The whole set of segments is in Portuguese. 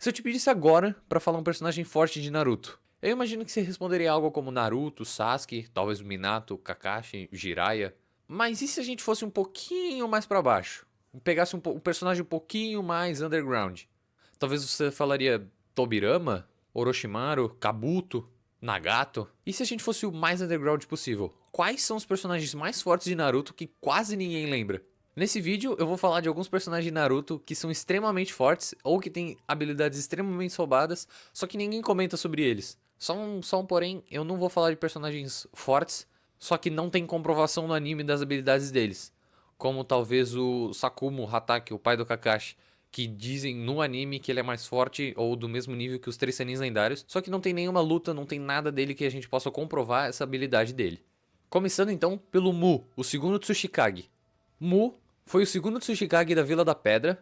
Se eu te pedisse agora pra falar um personagem forte de Naruto, eu imagino que você responderia algo como Naruto, Sasuke, talvez o Minato, Kakashi, Jiraiya. Mas e se a gente fosse um pouquinho mais pra baixo? Pegasse um personagem um pouquinho mais underground? Talvez você falaria Tobirama, Orochimaru, Kabuto, Nagato. E se a gente fosse o mais underground possível? Quais são os personagens mais fortes de Naruto que quase ninguém lembra? Nesse vídeo eu vou falar de alguns personagens de Naruto que são extremamente fortes ou que têm habilidades extremamente roubadas, só que ninguém comenta sobre eles. Só um porém, eu não vou falar de personagens fortes, só que não tem comprovação no anime das habilidades deles. Como talvez o Sakumo Hatake, o pai do Kakashi, que dizem no anime que ele é mais forte ou do mesmo nível que os três Senins lendários, só que não tem nenhuma luta, não tem nada dele que a gente possa comprovar essa habilidade dele. Começando então pelo Mu, o segundo Tsuchikage. Mu foi o segundo Tsuchikage da Vila da Pedra,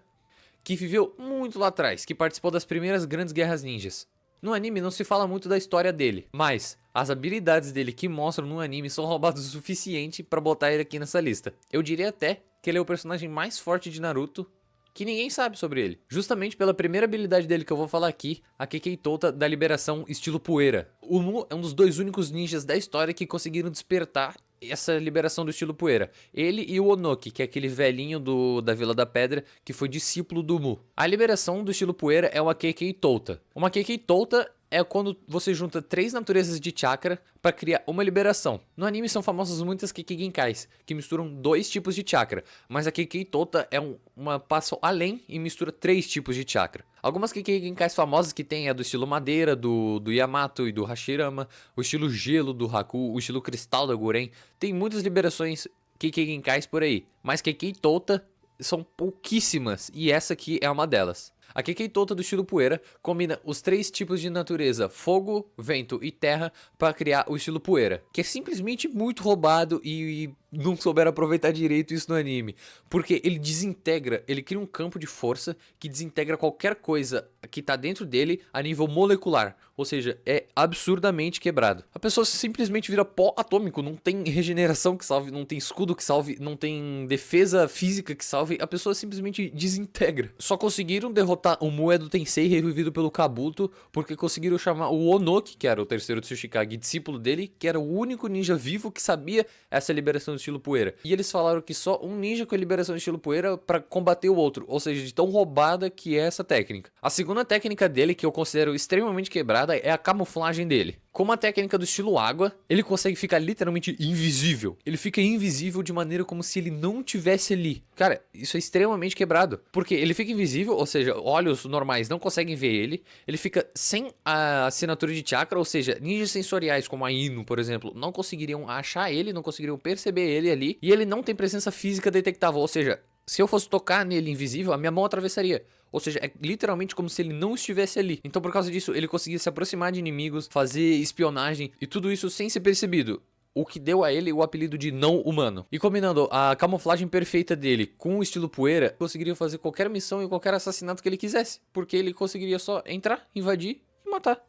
que viveu muito lá atrás, que participou das primeiras grandes guerras ninjas. No anime não se fala muito da história dele, mas as habilidades dele que mostram no anime são roubadas o suficiente pra botar ele aqui nessa lista. Eu diria até que ele é o personagem mais forte de Naruto, que ninguém sabe sobre ele. Justamente pela primeira habilidade dele que eu vou falar aqui, a Kekkei Touta da liberação estilo poeira. O Mu é um dos dois únicos ninjas da história que conseguiram despertar essa liberação do estilo poeira. Ele e o Onoki, que é aquele velhinho da Vila da Pedra, que foi discípulo do Mu. A liberação do estilo poeira é uma Kekkei Touta. Uma Kekkei Touta é quando você junta 3 naturezas de chakra para criar uma liberação. No anime são famosas muitas Kekkei Genkais, que misturam 2 tipos de chakra, mas a Kekkei Touta é uma passo além e mistura 3 tipos de chakra. Algumas Kekkei Genkais famosas que tem é do estilo madeira, do Yamato e do Hashirama, o estilo gelo do Haku, o estilo cristal da Guren. Tem muitas liberações Kekkei Genkais por aí, mas Kekkei Touta são pouquíssimas e essa aqui é uma delas. A Kekkei Touta do estilo poeira combina os 3 tipos de natureza, fogo, vento e terra, para criar o estilo poeira, que é simplesmente muito roubado e não souberam aproveitar direito isso no anime, porque ele desintegra, ele cria um campo de força que desintegra qualquer coisa que tá dentro dele a nível molecular, ou seja, é absurdamente quebrado. A pessoa simplesmente vira pó atômico, não tem regeneração que salve, não tem escudo que salve, não tem defesa física que salve, a pessoa simplesmente desintegra. Só conseguiram derrotar o Moedo Tensei revivido pelo Kabuto, porque conseguiram chamar o Onoki, que era o terceiro Tsuchikage, discípulo dele, que era o único ninja vivo que sabia essa liberação do estilo poeira. E eles falaram que só um ninja com a liberação do estilo poeira para combater o outro, ou seja, de tão roubada que é essa técnica. A segunda técnica dele, que eu considero extremamente quebrada, é a camuflagem dele. Com uma técnica do estilo água, ele consegue ficar literalmente invisível. Ele fica invisível de maneira como se ele não tivesse ali. Cara, isso é extremamente quebrado. Porque ele fica invisível, ou seja, olhos normais não conseguem ver ele. Ele fica sem a assinatura de chakra, ou seja, ninjas sensoriais como a Ino, por exemplo, não conseguiriam achar ele, não conseguiriam perceber ele ali. E ele não tem presença física detectável, ou seja, se eu fosse tocar nele invisível, a minha mão atravessaria. Ou seja, é literalmente como se ele não estivesse ali. Então, por causa disso, ele conseguia se aproximar de inimigos, fazer espionagem e tudo isso sem ser percebido. O que deu a ele o apelido de não humano. E combinando a camuflagem perfeita dele com o estilo poeira, conseguiria fazer qualquer missão e qualquer assassinato que ele quisesse. Porque ele conseguiria só entrar, invadir e matar.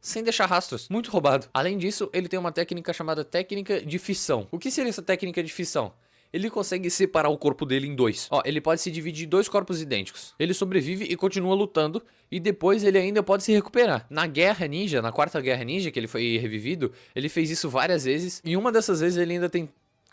Sem deixar rastros. Muito roubado. Além disso, ele tem uma técnica chamada técnica de fissão. O que seria essa técnica de fissão? Ele consegue separar o corpo dele em 2. Ó, ele pode se dividir em 2 corpos idênticos. Ele sobrevive e continua lutando. E depois ele ainda pode se recuperar. Na Guerra Ninja, na quarta Guerra Ninja, que ele foi revivido, ele fez isso várias vezes. E uma dessas vezes ele ainda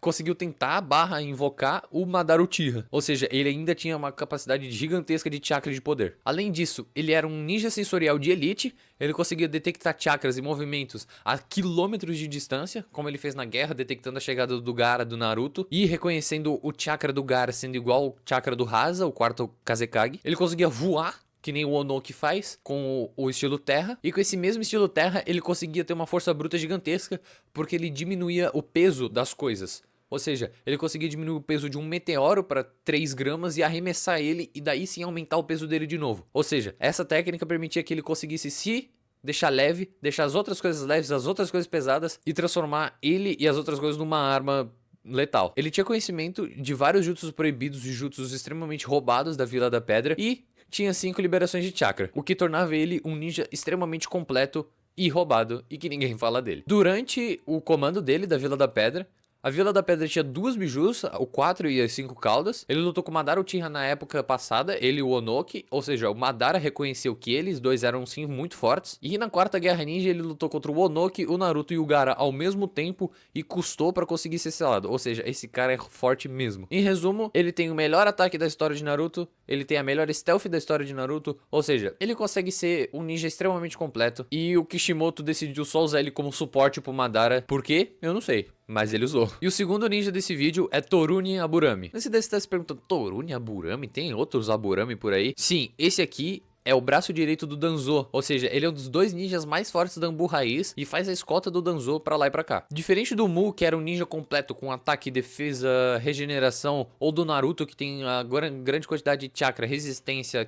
conseguiu tentar invocar o Madara Uchiha. Ou seja, ele ainda tinha uma capacidade gigantesca de chakra de poder. Além disso, ele era um ninja sensorial de elite. Ele conseguia detectar chakras e movimentos a quilômetros de distância, como ele fez na guerra, detectando a chegada do Gaara do Naruto e reconhecendo o chakra do Gaara sendo igual ao chakra do Hasa, o quarto Kazekage. Ele conseguia voar, que nem o Onoki faz, com o estilo terra. E com esse mesmo estilo terra, ele conseguia ter uma força bruta gigantesca, porque ele diminuía o peso das coisas. Ou seja, ele conseguia diminuir o peso de um meteoro para 3 gramas e arremessar ele, e daí sim aumentar o peso dele de novo. Ou seja, essa técnica permitia que ele conseguisse se deixar leve, deixar as outras coisas leves, as outras coisas pesadas, e transformar ele e as outras coisas numa arma letal. Ele tinha conhecimento de vários jutsus proibidos e jutsus extremamente roubados da Vila da Pedra, e tinha 5 liberações de chakra, o que tornava ele um ninja extremamente completo e roubado, e que ninguém fala dele. Durante o comando dele da Vila da Pedra, A Vila da Pedra tinha 2 bijus, o 4 e as 5 caudas. Ele lutou com o Madara Uchiha na época passada, ele e o Onoki. Ou seja, o Madara reconheceu que eles dois eram sim muito fortes. E na quarta Guerra Ninja ele lutou contra o Onoki, o Naruto e o Gaara ao mesmo tempo e custou pra conseguir ser selado. Ou seja, esse cara é forte mesmo. Em resumo, ele tem o melhor ataque da história de Naruto, ele tem a melhor stealth da história de Naruto. Ou seja, ele consegue ser um ninja extremamente completo. E o Kishimoto decidiu só usar ele como suporte pro Madara. Por quê? Eu não sei. Mas ele usou. E o segundo ninja desse vídeo é Torune Aburami. Nesse daí você tá se perguntando, Torune Aburami? Tem outros Aburami por aí? Sim, esse aqui é o braço direito do Danzo, ou seja, ele é um dos 2 ninjas mais fortes da Anbu Raiz e faz a escolta do Danzo pra lá e pra cá. Diferente do Mu, que era um ninja completo com ataque, defesa, regeneração, ou do Naruto, que tem a grande quantidade de chakra, resistência,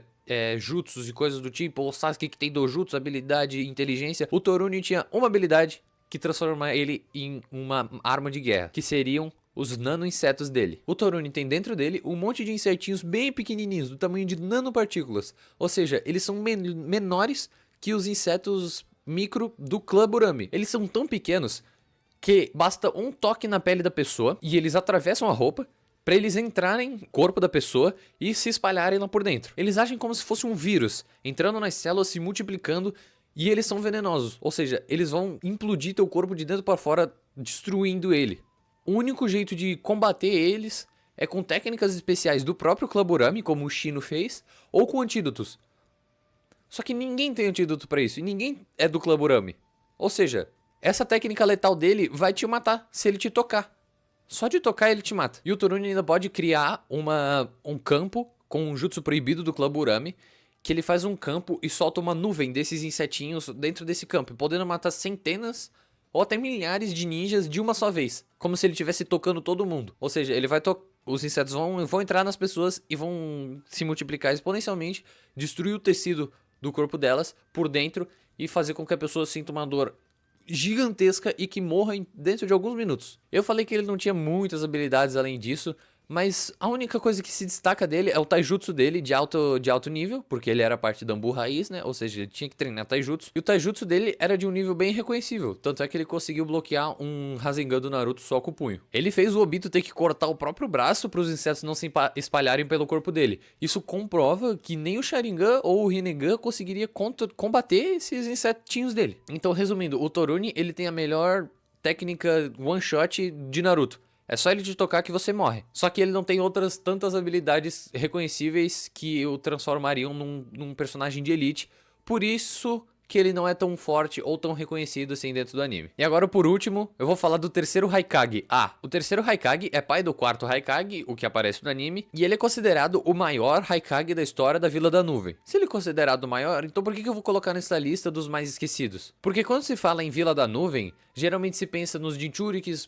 jutsus e coisas do tipo, ou o Sasuke que tem dojutsu, habilidade e inteligência, o Torune tinha uma habilidade que transforma ele em uma arma de guerra, que seriam os nano-insetos dele. O Torune tem dentro dele um monte de insetinhos bem pequenininhos, do tamanho de nanopartículas. Ou seja, eles são menores que os insetos micro do clã Burami. Eles são tão pequenos que basta um toque na pele da pessoa e eles atravessam a roupa para eles entrarem no corpo da pessoa e se espalharem lá por dentro. Eles agem como se fosse um vírus, entrando nas células, se multiplicando. E eles são venenosos, ou seja, eles vão implodir teu corpo de dentro para fora, destruindo ele. O único jeito de combater eles é com técnicas especiais do próprio clã Burami, como o Shino fez, ou com antídotos. Só que ninguém tem antídoto para isso, e ninguém é do clã Burami. Ou seja, essa técnica letal dele vai te matar se ele te tocar. Só de tocar ele te mata. E o Torune ainda pode criar um campo com um jutsu proibido do clã Burami, que ele faz um campo e solta uma nuvem desses insetinhos dentro desse campo, podendo matar centenas ou até milhares de ninjas de uma só vez, como se ele estivesse tocando todo mundo. Ou seja, ele vai os insetos vão entrar nas pessoas e vão se multiplicar exponencialmente, destruir o tecido do corpo delas por dentro e fazer com que a pessoa sinta uma dor gigantesca e que morra dentro de alguns minutos. Eu falei que ele não tinha muitas habilidades além disso, mas a única coisa que se destaca dele é o taijutsu dele de alto nível, porque ele era parte da Anbu Raiz, né? Ou seja, ele tinha que treinar taijutsu. E o taijutsu dele era de um nível bem reconhecível, tanto é que ele conseguiu bloquear um Rasengan do Naruto só com o punho. Ele fez o Obito ter que cortar o próprio braço para os insetos não se espalharem pelo corpo dele. Isso comprova que nem o Sharingan ou o Rinnegan conseguiria combater esses insetinhos dele. Então, resumindo, o Torune, ele tem a melhor técnica one shot de Naruto. É só ele te tocar que você morre. Só que ele não tem outras tantas habilidades reconhecíveis que o transformariam num personagem de elite. Por isso que ele não é tão forte ou tão reconhecido assim dentro do anime. E agora, por último, eu vou falar do terceiro Haikage. O terceiro Haikage é pai do quarto Haikage, o que aparece no anime, e ele é considerado o maior Haikage da história da Vila da Nuvem. Se ele é considerado o maior, então por que eu vou colocar nessa lista dos mais esquecidos? Porque quando se fala em Vila da Nuvem, geralmente se pensa nos Jinchurikis,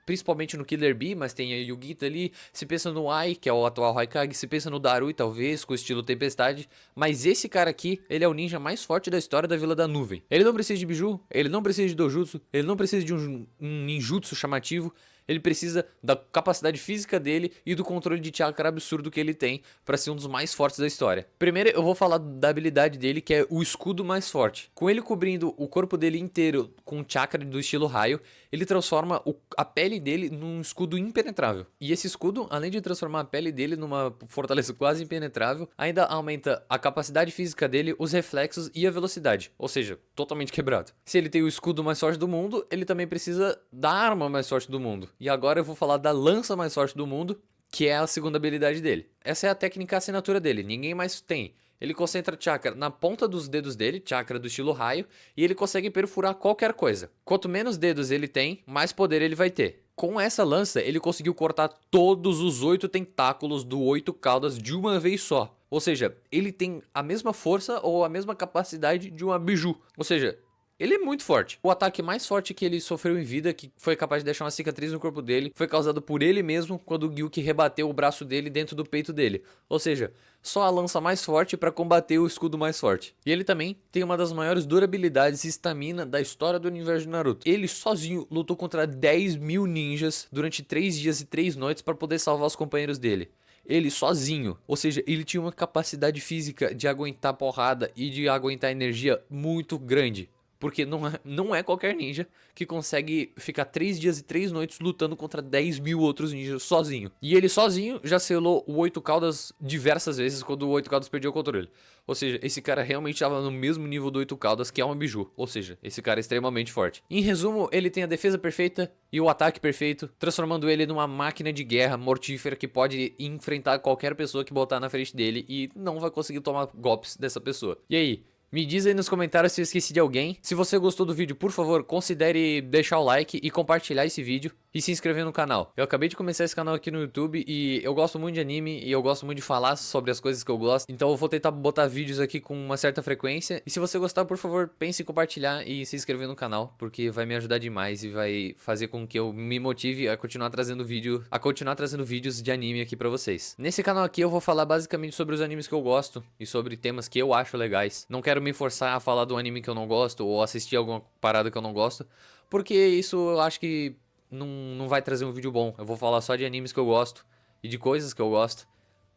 principalmente no Killer Bee, mas tem a Yugita ali, se pensa no Ai, que é o atual Haikage, se pensa no Darui, talvez, com o estilo Tempestade, mas esse cara aqui, ele é o ninja mais forte da história da Vila da Nuvem. Ele não precisa de biju, ele não precisa de dojutsu, ele não precisa de um ninjutsu chamativo, ele precisa da capacidade física dele e do controle de chakra absurdo que ele tem para ser um dos mais fortes da história. Primeiro eu vou falar da habilidade dele, que é o escudo mais forte. Com ele cobrindo o corpo dele inteiro com chakra do estilo raio, ele transforma a pele dele num escudo impenetrável. E esse escudo, além de transformar a pele dele numa fortaleza quase impenetrável, ainda aumenta a capacidade física dele, os reflexos e a velocidade. Ou seja, totalmente quebrado. Se ele tem o escudo mais forte do mundo, ele também precisa da arma mais forte do mundo. E agora eu vou falar da lança mais forte do mundo, que é a segunda habilidade dele. Essa é a técnica assinatura dele, ninguém mais tem. Ele concentra chakra na ponta dos dedos dele, chakra do estilo raio, e ele consegue perfurar qualquer coisa. Quanto menos dedos ele tem, mais poder ele vai ter. Com essa lança, ele conseguiu cortar todos os 8 tentáculos do 8 caudas de uma vez só. Ou seja, ele tem a mesma força ou a mesma capacidade de uma biju. Ou seja, ele é muito forte. O ataque mais forte que ele sofreu em vida, que foi capaz de deixar uma cicatriz no corpo dele, foi causado por ele mesmo quando o Gyuki rebateu o braço dele dentro do peito dele. Ou seja, só a lança mais forte para combater o escudo mais forte. E ele também tem uma das maiores durabilidades e estamina da história do universo de Naruto. Ele sozinho lutou contra 10.000 ninjas durante 3 dias e 3 noites para poder salvar os companheiros dele. Ele sozinho, ou seja, ele tinha uma capacidade física de aguentar porrada e de aguentar energia muito grande. porque não é qualquer ninja que consegue ficar 3 dias e 3 noites lutando contra 10 mil outros ninjas sozinho. E ele sozinho já selou o Oito Caudas diversas vezes quando o Oito Caudas perdia o controle. Ou seja, esse cara realmente estava no mesmo nível do Oito Caudas, que é uma biju. Ou seja, esse cara é extremamente forte. Em resumo, ele tem a defesa perfeita e o ataque perfeito, transformando ele numa máquina de guerra mortífera que pode enfrentar qualquer pessoa que botar na frente dele e não vai conseguir tomar golpes dessa pessoa. E aí? Me diz aí nos comentários se eu esqueci de alguém. Se você gostou do vídeo, por favor, considere deixar o like e compartilhar esse vídeo e se inscrever no canal. Eu acabei de começar esse canal aqui no YouTube e eu gosto muito de anime e eu gosto muito de falar sobre as coisas que eu gosto. Então eu vou tentar botar vídeos aqui com uma certa frequência. E se você gostar, por favor, pense em compartilhar e se inscrever no canal, porque vai me ajudar demais e vai fazer com que eu me motive a continuar trazendo vídeos de anime aqui pra vocês. Nesse canal aqui eu vou falar basicamente sobre os animes que eu gosto e sobre temas que eu acho legais. Não quero me forçar a falar do anime que eu não gosto ou assistir alguma parada que eu não gosto, porque isso eu acho que não vai trazer um vídeo bom. Eu vou falar só de animes que eu gosto e de coisas que eu gosto,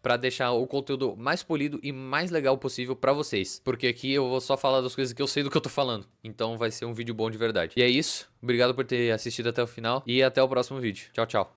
pra deixar o conteúdo mais polido e mais legal possível pra vocês. Porque aqui eu vou só falar das coisas que eu sei do que eu tô falando. Então vai ser um vídeo bom de verdade. E é isso. Obrigado por ter assistido até o final e até o próximo vídeo. Tchau, tchau.